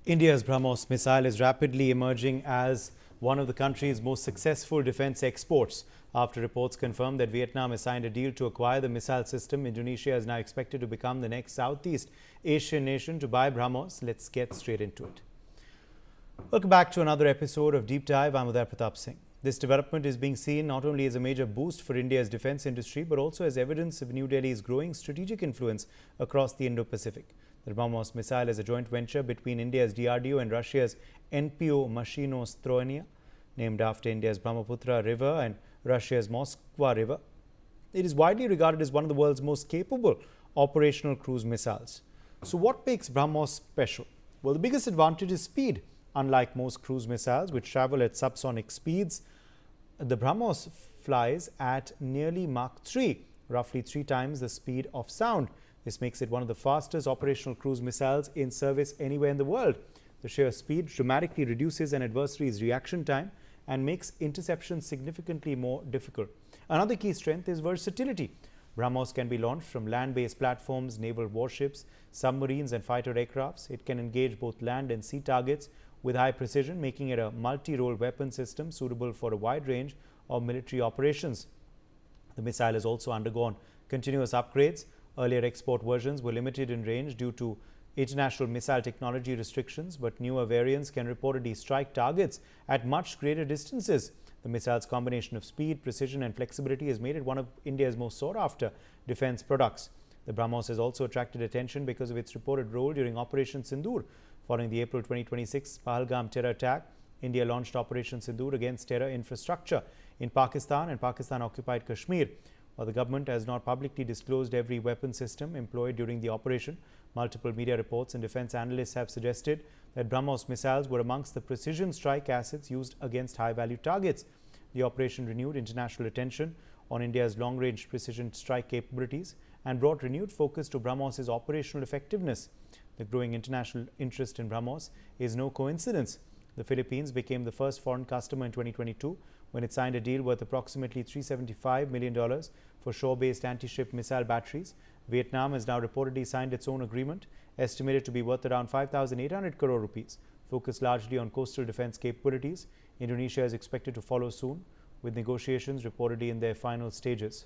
India's BrahMos missile is rapidly emerging as one of the country's most successful defense exports. After reports confirm that Vietnam has signed a deal to acquire the missile system, Indonesia is now expected to become the next Southeast Asian nation to buy BrahMos. Let's get straight into it. Welcome back to another episode of Deep Dive. I'm Uday Pratap Singh. This development is being seen not only as a major boost for India's defense industry, but also as evidence of New Delhi's growing strategic influence across the Indo-Pacific. The BrahMos missile is a joint venture between India's DRDO and Russia's NPO Mashinostroenia, named after India's Brahmaputra River and Russia's Moskva River. It is widely regarded as one of the world's most capable operational cruise missiles. So what makes BrahMos special? Well, the biggest advantage is speed. Unlike most cruise missiles, which travel at subsonic speeds, the BrahMos flies at nearly Mach 3, roughly 3 times the speed of sound. This makes it one of the fastest operational cruise missiles in service anywhere in the world. The sheer speed dramatically reduces an adversary's reaction time and makes interception significantly more difficult. Another key strength is versatility. BrahMos can be launched from land-based platforms, naval warships, submarines and fighter aircrafts. It can engage both land and sea targets with high precision, making it a multi-role weapon system suitable for a wide range of military operations. The missile has also undergone continuous upgrades. Earlier export versions were limited in range due to international missile technology restrictions, but newer variants can reportedly strike targets at much greater distances. The missile's combination of speed, precision and flexibility has made it one of India's most sought-after defense products. The BrahMos has also attracted attention because of its reported role during Operation Sindoor. Following the April 2026 Pahalgam terror attack, India launched Operation Sindoor against terror infrastructure in Pakistan and Pakistan-occupied Kashmir. While the government has not publicly disclosed every weapon system employed during the operation, multiple media reports and defense analysts have suggested that BrahMos missiles were amongst the precision strike assets used against high-value targets. The operation renewed international attention on India's long-range precision strike capabilities and brought renewed focus to BrahMos's operational effectiveness. The growing international interest in BrahMos is no coincidence. The Philippines became the first foreign customer in 2022 when it signed a deal worth approximately $375 million for shore-based anti-ship missile batteries. Vietnam has now reportedly signed its own agreement, estimated to be worth around 5,800 crore rupees, focused largely on coastal defense capabilities. Indonesia is expected to follow soon, with negotiations reportedly in their final stages.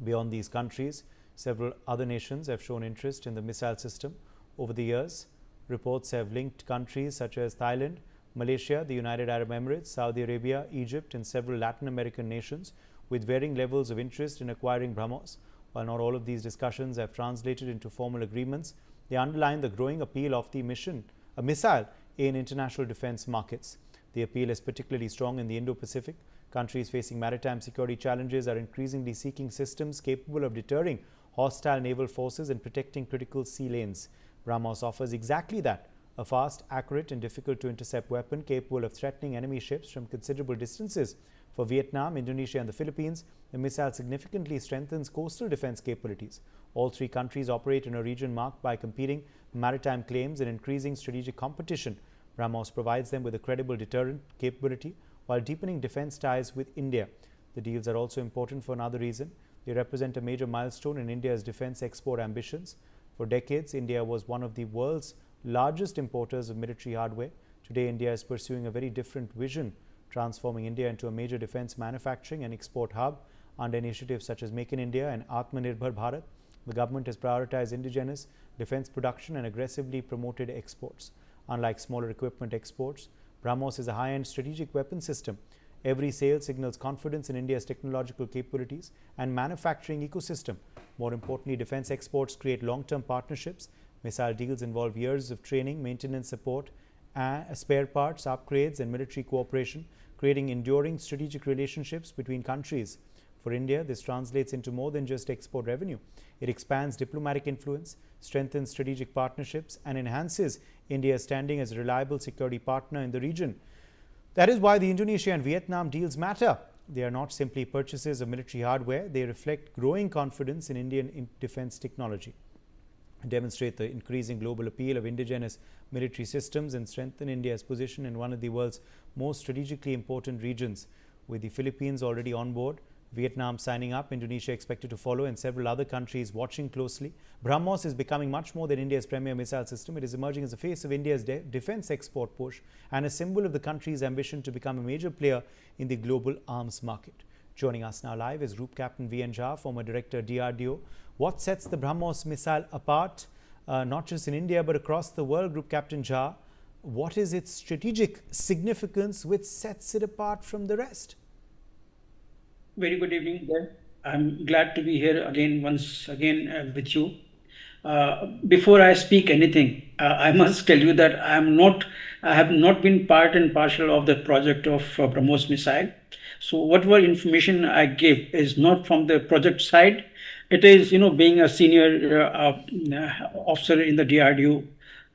Beyond these countries, several other nations have shown interest in the missile system. Over the years, reports have linked countries such as Thailand, Malaysia, the United Arab Emirates, Saudi Arabia, Egypt and several Latin American nations with varying levels of interest in acquiring BrahMos. While not all of these discussions have translated into formal agreements, they underline the growing appeal of the missile in international defense markets. The appeal is particularly strong in the Indo-Pacific. Countries facing maritime security challenges are increasingly seeking systems capable of deterring hostile naval forces and protecting critical sea lanes. BrahMos offers exactly that, a fast, accurate and difficult to intercept weapon capable of threatening enemy ships from considerable distances. For Vietnam, Indonesia and the Philippines, the missile significantly strengthens coastal defense capabilities. All three countries operate in a region marked by competing maritime claims and increasing strategic competition. BrahMos provides them with a credible deterrent capability while deepening defense ties with India. The deals are also important for another reason. They represent a major milestone in India's defense export ambitions. For decades, India was one of the world's largest importers of military hardware. Today, India is pursuing a very different vision, transforming India into a major defense manufacturing and export hub. Under initiatives such as Make in India and Atmanirbhar Bharat, the government has prioritized indigenous defense production and aggressively promoted exports. Unlike smaller equipment exports, BrahMos is a high-end strategic weapon system. Every sale signals confidence in India's technological capabilities and manufacturing ecosystem. More importantly, defense exports create long-term partnerships. Missile deals involve years of training, maintenance support, spare parts, upgrades and military cooperation, creating enduring strategic relationships between countries. For India, this translates into more than just export revenue. It expands diplomatic influence, strengthens strategic partnerships and enhances India's standing as a reliable security partner in the region. That is why the Indonesia and Vietnam deals matter. They are not simply purchases of military hardware, they reflect growing confidence in Indian defense technology, demonstrate the increasing global appeal of indigenous military systems and strengthen India's position in one of the world's most strategically important regions. With the Philippines already on board, Vietnam signing up, Indonesia expected to follow, and several other countries watching closely. BrahMos is becoming much more than India's premier missile system. It is emerging as the face of India's defense export push and a symbol of the country's ambition to become a major player in the global arms market. Joining us now live is Group Captain V.N. Jha, former Director DRDO. What sets the BrahMos missile apart, not just in India but across the world, Group Captain Jha? What is its strategic significance which sets it apart from the rest? Very good evening there. I'm glad to be here once again with you. Before I speak anything, I must tell you that I have not been part and parcel of the project of BrahMos missile. So whatever information I give is not from the project side. It is, being a senior officer in the DRDO,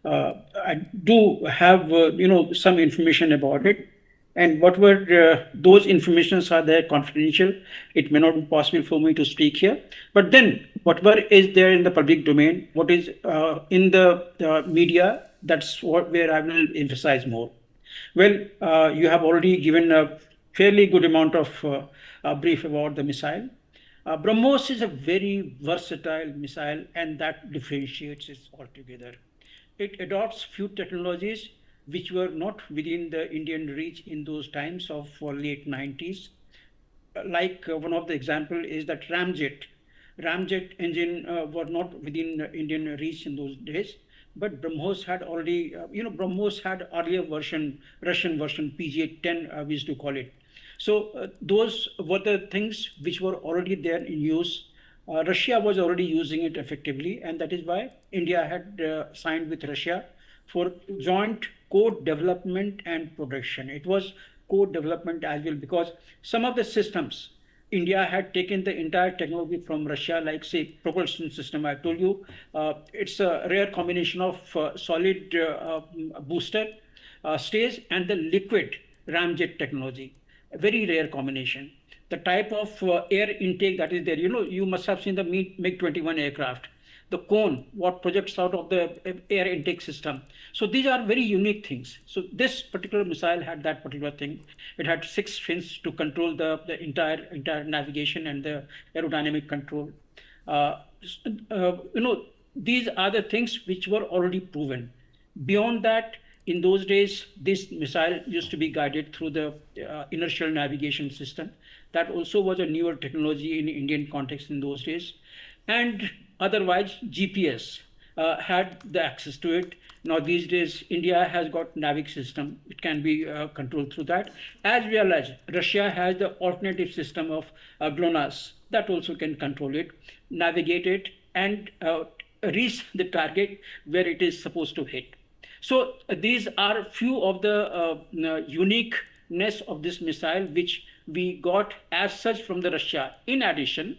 I do have, some information about it. And whatever those informations are there confidential, it may not be possible for me to speak here. But then whatever is there in the public domain, what is in the media, that's where I will emphasize more. Well, you have already given a fairly good amount of brief about the missile. BrahMos is a very versatile missile, and that differentiates it altogether. It adopts few technologies which were not within the Indian reach in those times of late 90s. Like one of the example is that Ramjet engine were not within Indian reach in those days. But BrahMos had already, BrahMos had earlier version, Russian version, PG-10, we used to call it. So those were the things which were already there in use. Russia was already using it effectively, and that is why India had signed with Russia for joint code development and production. It was code development as well, because some of the systems, India had taken the entire technology from Russia, like say propulsion system. I told you it's a rare combination of solid booster stage and the liquid ramjet technology. A very rare combination. The type of air intake that is there, you must have seen the MiG-21 aircraft. The cone, what projects out of the air intake system. So these are very unique things. So this particular missile had that particular thing. It had 6 fins to control the entire navigation and the aerodynamic control. These are the things which were already proven. Beyond that, in those days, this missile used to be guided through the inertial navigation system. That also was a newer technology in Indian context in those days. And otherwise, GPS had the access to it. Now these days, India has got NavIC system. It can be controlled through that. As well as Russia has the alternative system of GLONASS that also can control it, navigate it, and reach the target where it is supposed to hit. So these are few of the uniqueness of this missile which we got as such from the Russia. In addition,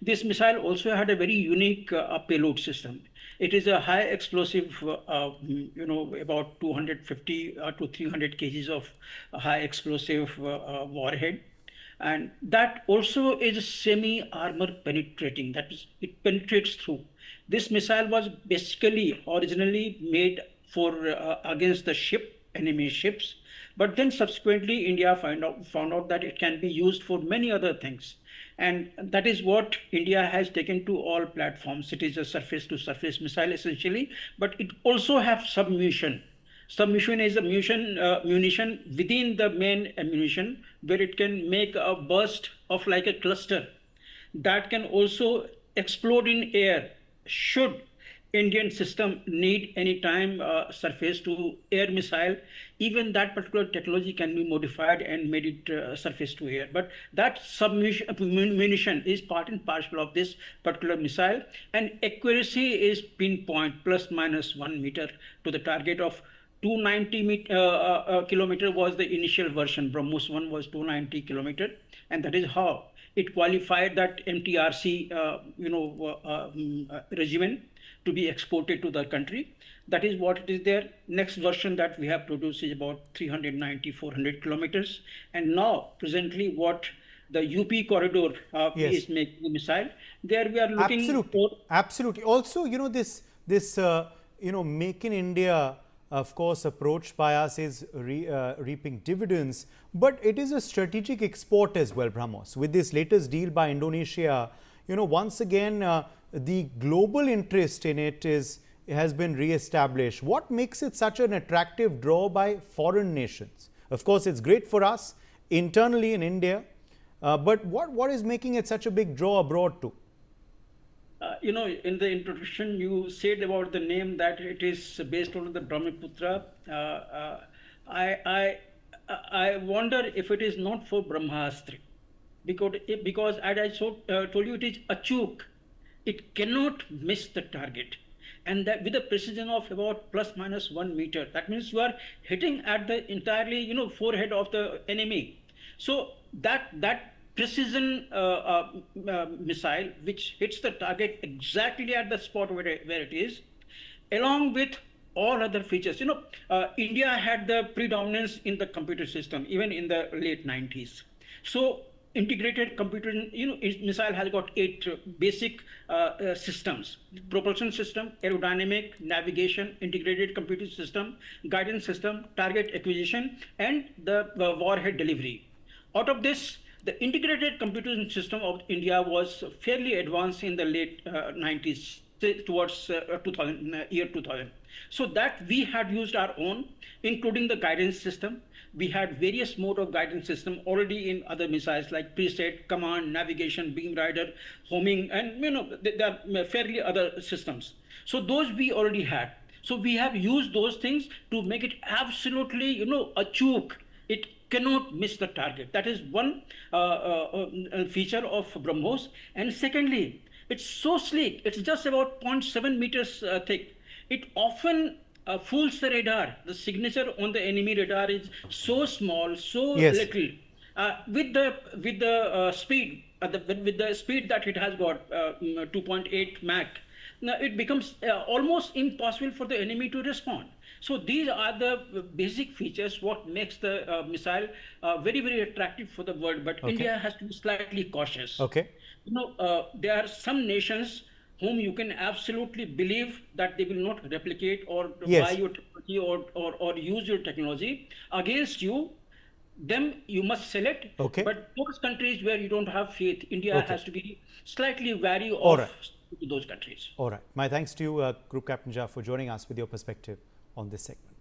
this missile also had a very unique payload system. It is a high explosive, about 250 to 300 kgs of high explosive warhead. And that also is semi-armor penetrating, that is, it penetrates through. This missile was basically originally made for against the enemy ships, but then subsequently India found out that it can be used for many other things. And that is what India has taken to all platforms. It is a surface-to-surface missile essentially, but it also has submission. Submission is a munition within the main ammunition, where it can make a burst of like a cluster that can also explode in air should Indian system need any time surface to air missile. Even that particular technology can be modified and made it surface to air. But that submission munition is part and parcel of this particular missile, and accuracy is pinpoint plus minus 1 meter to the target of 290 kilometer was the initial version. BrahMos 1 was 290 kilometer, and that is how it qualified that MTRC regimen to be exported to the country. That is what it is there. Next version that we have produced is about 390, 400 kilometers. And now, presently, what the UP corridor is making the missile, there we are looking for... Absolutely. Also, this Make in India of course, approached by us is reaping dividends, but it is a strategic export as well, BrahMos. With this latest deal by Indonesia, once again, the global interest in it has been re-established. What makes it such an attractive draw by foreign nations? Of course, it's great for us internally in India, but what is making it such a big draw abroad too? In the introduction, you said about the name that it is based on the Brahmaputra. I wonder if it is not for Brahmastra, because as I told you, it is achuk. It cannot miss the target, and that with a precision of about plus minus 1 meter. That means you are hitting at the entirely forehead of the enemy. So that precision missile which hits the target exactly at the spot where it is, along with all other features. India had the predominance in the computer system even in the late 90s. So integrated computer missile has got 8 basic systems: propulsion system, aerodynamic, navigation, integrated computer system, guidance system, target acquisition, and the warhead delivery. Out of this, the integrated computing system of India was fairly advanced in the late 90s, towards 2000. So that we had used our own, including the guidance system. We had various mode of guidance system already in other missiles like preset, command, navigation, beam rider, homing, and there are fairly other systems. So those we already had. So we have used those things to make it absolutely, a choke. It cannot miss the target. That is one feature of BrahMos. And secondly, it's so sleek. It's just about 0.7 meters thick. It often fools the radar. The signature on the enemy radar is so small, so little. With the speed, with the speed that it has got, 2.8 Mach, now it becomes almost impossible for the enemy to respond. So these are the basic features what makes the missile very, very attractive for the world. But India has to be slightly cautious. There are some nations whom you can absolutely believe that they will not replicate or buy your technology or use your technology against you. Them you must select. But those countries where you don't have faith, India has to be slightly wary of those countries. All right. My thanks to you, Group Captain Jah, for joining us with your perspective on this segment.